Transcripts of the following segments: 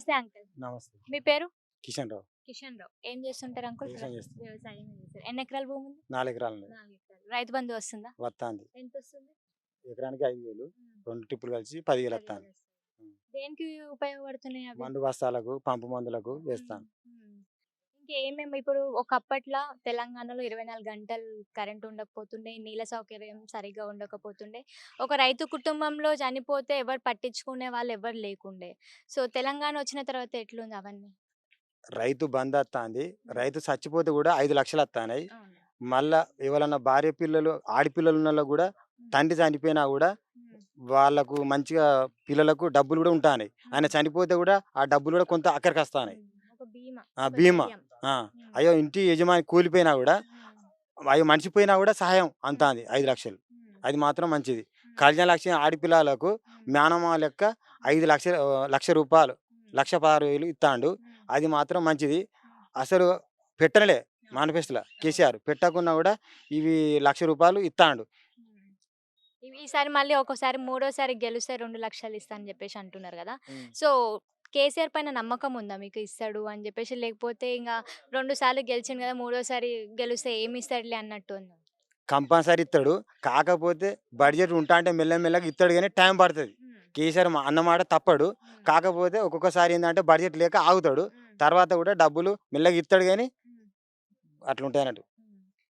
నమస్తే అంకుల్. నమస్తే. మీ పేరు? కిషన్ రావు. కిషన్ రావు. ఏం చేస్తుంటారు అంకుల్? వ్యవసాయం చేస్తాం. వ్యవసాయం చేస్తారు. ఎన్ని ఎకరాల భూమి ఉంది? 4 ఎకరాలున్నది. 4 ఎకరాలు. రైతు బంధు వస్తుందా? వత్తాంది. ఎంత వస్తుంది? ఎకరానికి 5,000. ఉమ్. 2 ట్రిప్పులు కలిసి 10,000 10,000 వత్తాంది. వస్తుంది. దేనికి ఉపయోగపడుతున్నాయి అవి? మందు బస్తాలకు, పంపు మందులకు వేస్తాను. ఇంకేమేమి ఇప్పుడు ఒకప్పట్లో తెలంగాణలో 24 గంటలు కరెంట్ ఉండకపోతుండే, నీళ్ళ సౌకర్యం సరిగ్గా ఉండకపోతుండే, ఒక రైతు కుటుంబంలో చనిపోతే ఎవరు పట్టించుకునే వాళ్ళు ఎవరు లేకుండే. సో తెలంగాణ వచ్చిన తర్వాత ఎట్లుంది అవన్నీ? రైతు బంద్ వత్తాంది. రైతు చచ్చిపోతే కూడా 5 లక్షలు వత్తానాయి. అవును. మళ్ళా ఎవరన్నా భార్య పిల్లలు, ఆడపిల్లలు ఉన్నోళ్ళకి కూడా తండ్రి చనిపోయినా కూడా వాళ్ళకు మంచిగా పిల్లలకు డబ్బులు కూడా ఉంటానాయి. ఆయన చనిపోతే కూడా ఆ డబ్బులు కూడా కొంత అక్కడికి వస్తానాయి. ఒక బీమా, ఆ ఒక బీమా. ధైర్యం. ఆ, అయ్యో ఇంటి యజమాని కూలిపోయినా కూడా, అయ్యో మనిషిపోయినా కూడా సహాయం అంతాంది 5 లక్షలు. అది మాత్రం మంచిది. కళ్యాణ లక్ష్మి ఆడపిల్లలకు మేనమా లెక్క 5 లక్షలు, ₹1,00,000, 1,16,000 ఇస్తాండు. అది మాత్రం మంచిది. అసలు పెట్టలే మేనిఫెస్టోలో కేసీఆర్ పెట్టకున్నా కూడా ఇవి ₹1,00,000 ఇస్తాండు. ఈసారి మళ్ళీ ఒక్కోసారి మూడోసారి గెలిస్తే 2 లక్షలు ఇస్తా అని చెప్పేసి అంటున్నారు కదా. ఉమ్. సో కేసీఆర్ పైన నమ్మకం ఉందా మీకు ఇస్తాడు అని చెప్పేసి? లేకపోతే ఇంకా 2 సార్లు గెలిచిండు కదా, మూడోసారి గెలిస్తే ఏమి ఇస్తాడులే అన్నట్టు ఉందా? కంపల్సరీ ఇస్తాడు. కాకపోతే బడ్జెట్ ఉంటా అంటే మెల్లమెల్లగా ఇస్తాడు కానీ టైం పడుతుంది. కేసీఆర్ అన్నమాట తప్పడు. కాకపోతే ఒక్కొక్కసారి ఏంటంటే బడ్జెట్ లేక ఆగుతాడు. తర్వాత కూడా డబ్బులు మెల్లగా ఇస్తాడు కానీ అట్లుంటాయి అన్నట్టు.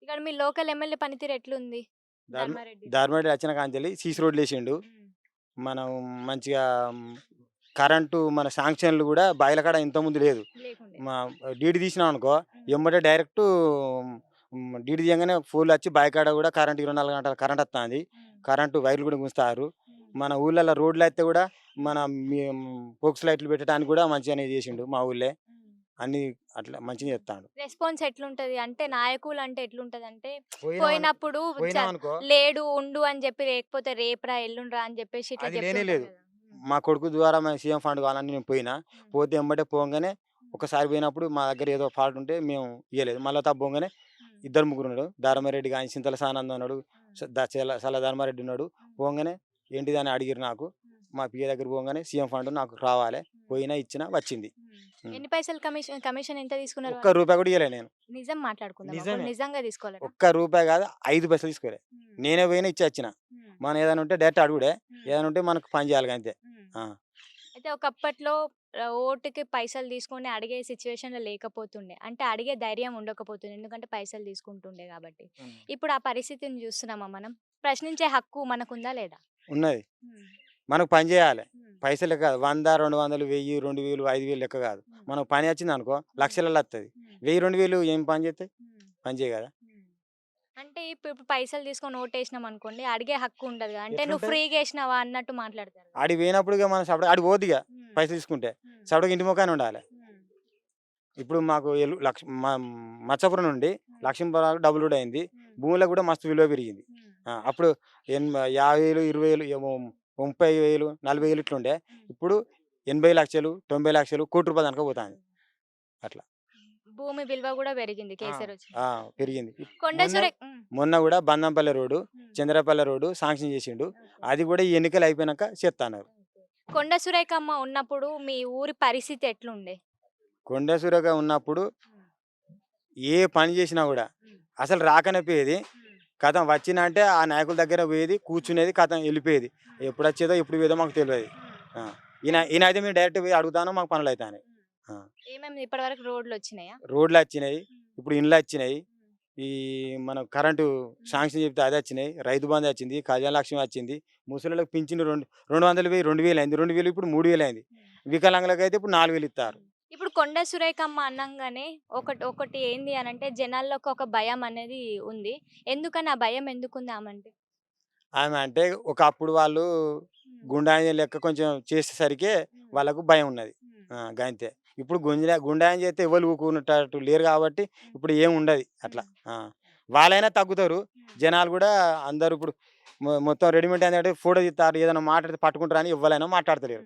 ఇక్కడ మీ లోకల్ ఎమ్మెల్యే పనితీరు ఎట్లుంది? ధర్మారెడ్డి. ధర్మరెడ్డి వచ్చిన కాంచెల్లి సీసీ రోడ్లు వేసిండు. ఉమ్. మనం మంచిగా కరెంటు మన శాంక్షన్లు కూడా బాయిల కాడ ఇంతకుముందు లేదు. లేకుండే. మా డీడీ తీసినాం అనుకో ఎమ్మటే డైరెక్ట్ డీడీ తీయగానే ఫోన్లు వచ్చి బావి కాడ కూడా కరెంట్ 24 గంటలు కరెంట్ వస్తుంది. కరెంటు వైర్లు కూడా గుంచుతారు. మన ఊళ్ళల్లో రోడ్లు అయితే కూడా మన పోక్స్ లైట్లు పెట్టడానికి కూడా మంచిగానే చేసిండు మా ఊళ్ళే. అన్ని అట్లా మంచిగా చేస్తాడు. రెస్పాన్స్ ఎట్లుంటది అంటే నాయకులు అంటే ఎట్లుంటది అంటే పోయినాం పోయినప్పుడు అనుకో లేడు ఉండు అని చెప్పి, లేకపోతే రేపురా ఎల్లుండ్రా అని చెప్పేసి ఇట్లా అది లేనే చెప్తుంటారు లేదు. కదా. మా కొడుకు ద్వారా మన సీఎం ఫండ్ కావాలని నేను పోయినా. పోతే ఎమ్మటే పోగానే ఒకసారి పోయినప్పుడు మా దగ్గర ఏదో ఫాల్ట్ ఉంటే మేము ఇవ్వలేదు. మళ్ళీ తప్పగానే 2 ముగ్గురు ఉన్నాడు. ధర్మారెడ్డి కానీ చింతల సానందం ఉన్నాడు, సల ధర్మారెడ్డి ఉన్నాడు. పోగానే ఏంటిది అని అడిగిరు నాకు. మా పిఏ దగ్గర పోగానే సీఎం ఫండ్ నాకు రావాలి, పోయినా ఇచ్చినా వచ్చింది. ఎన్ని పైసలు కమిషన్ ఎంత తీసుకున్నారు? ఒక్క రూపాయి కూడా ఇవ్వలే నేను. నిజం మాట్లాడుకుందాం. నిజమే. అప్పుడు నిజంగా తీసుకోవాలి. ఒక్క రూపాయి కాదు 5 పైసలు తీసుకోలే. నేనే పోయినా ఇచ్చి వచ్చిన. మనం ఏదైనా ఉంటే డైరెక్ట్ అడుగుడే, ఏదైనా ఉంటే మనకు పని చేయాలి అంతే. అయితే ఒకప్పట్లో ఓటుకి పైసలు తీసుకొని అడిగే సిచ్యువేషన్లో లేకపోతుండే, అంటే అడిగే ధైర్యం ఉండకపోతుండే, ఎందుకంటే పైసలు తీసుకుంటుండే కాబట్టి. ఇప్పుడు ఆ పరిస్థితిని చూస్తున్నామా మనం? ప్రశ్నించే హక్కు మనకుందా లేదా? ఉన్నది. మనకు పని చేయాలి. పైసలు కాదు 100, 200, 1000, 2000, 5000 లెక్క కాదు. మనకు పని వచ్చింది అనుకో లక్షలలో వస్తుంది. 1000, 2000 ఏం పని చేస్తాయి? పని చేయ కదా. అంటే ఇప్పుడు పైసలు తీసుకొని ఓటేసినాం అనుకోండి, అడిగే హక్కు ఉండదు కదా. అంటే నువ్వు ఎట్లుంటది? ఫ్రీగా వేసినావా అన్నట్టు మాట్లాడతారు. ఆడికి పోయినప్పుడు మనం సపడ ఆడికి పోద్దిగా పైసలు తీసుకుంటే సపడగా ఇంటి ముఖాన్ని ఉండాలి. ఇప్పుడు మాకు మచ్చపురం నుండి లక్ష్మీపురం డబుల్ రోడ్ అయింది. భూములకు కూడా మస్తు విలువ పెరిగింది. అప్పుడు 50,000, 20,000, 30,000, 40,000 ఇట్లుండే. ఇప్పుడు 80 లక్షలు, 90 లక్షలు, ₹1,00,00,000 దాకా పోతుంది. అట్లా భూమి విలువ కూడా పెరిగింది కేసీఆర్ వచ్చి. పెరిగింది. మొన్న కూడా Bandampalli road, Chandrapalli road sanction చేసిండు. అది కూడా ఈ ఎన్నికలు అయిపోయినాక చేస్తున్నారు. కొండ సురేఖమ్మ ఉన్నప్పుడు మీ ఊరి పరిస్థితి ఎట్లుండే? కొండ సురేఖ ఉన్నప్పుడు ఏ పని చేసినా కూడా అసలు రాకనే పోయేది. కథం వచ్చినా అంటే ఆ నాయకుల దగ్గర పోయేది, కూర్చునేది, కథం వెళ్ళిపోయేది. ఎప్పుడు వచ్చేదో ఎప్పుడు పోయేదో మాకు తెలియదు. ఈయన అయితే మేము డైరెక్ట్ పోయి అడుగుతాను, మాకు పనులు అవుతాయి. ఏమేమి ఇప్పటివరకు రోడ్లు వచ్చినాయా? రోడ్లు వచ్చినాయి, ఇప్పుడు ఇండ్లు వచ్చినాయి, ఈ మన కరెంటు శాంక్షన్ చెప్తే అది వచ్చినాయి, రైతు బంధు వచ్చింది, కళ్యాణ లక్ష్మి వచ్చింది, ముసలిలకు పింఛను 200 వెయ్యి 2,000 అయింది, 2,000 ఇప్పుడు 3,000 అయింది, వికలాంగులకు అయితే ఇప్పుడు 4,000 ఇస్తారు. ఇప్పుడు కొండ సురేఖమ్మ అన్నంగానే ఒకటి ఏంది అని అంటే జనాల్లోకి ఒక భయం అనేది ఉంది. ఎందుకని ఆ భయం ఎందుకుంది ఆమంటే? ఆమె అంటే ఒకప్పుడు వాళ్ళు గుండాయి లెక్క కొంచెం చేసేసరికి వాళ్ళకు భయం ఉన్నది. గంతే. ఇప్పుడు గుండాయం చేస్తే ఎవరు ఊరుకునేటట్టు లేరు కాబట్టి ఇప్పుడు ఏం ఉండదు అట్లా. వాళ్ళైనా తగ్గుతారు. జనాలు కూడా అందరూ ఇప్పుడు మొత్తం రెడీమేడ్ ఏంటంటే ఫోటో తీస్తారు, ఏదైనా మాట్లాడితే పట్టుకుంటారు అని ఎవరైనా మాట్లాడతలేరు.